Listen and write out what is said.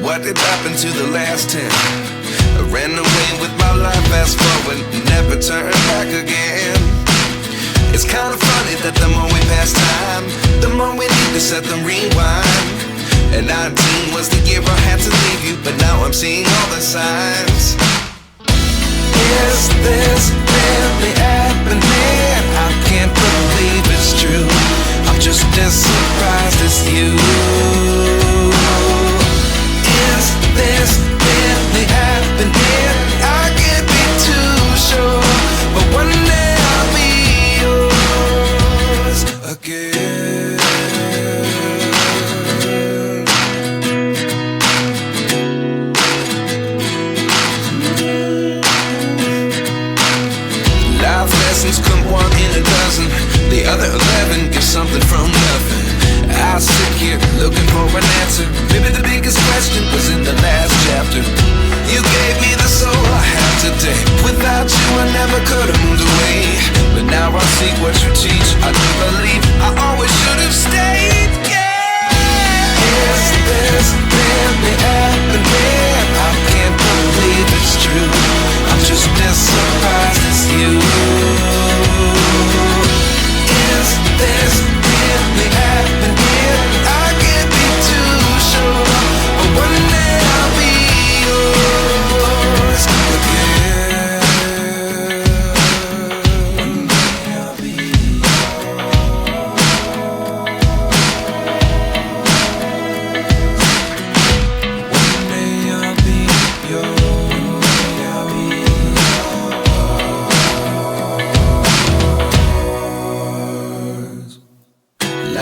what did happen to the last 10? I ran away with my life, fast forward, never turn back again. It's kind of funny that the more we pass time, the more we need to set them rewind. And 19 was the year I had to leave you, but now I'm seeing all the signs. Is this really happening? I can't believe it's true. I'm just as surprised as you. Is this really happening? I can't be too sure, but one day I'll be yours again. Life lessons come one in a dozen. The other 11 give something from nothing. I sit here looking for an answer. Maybe the biggest question was in the last chapter. You gave me the soul I have today. Without you I never could have moved away. But now I see what you teach.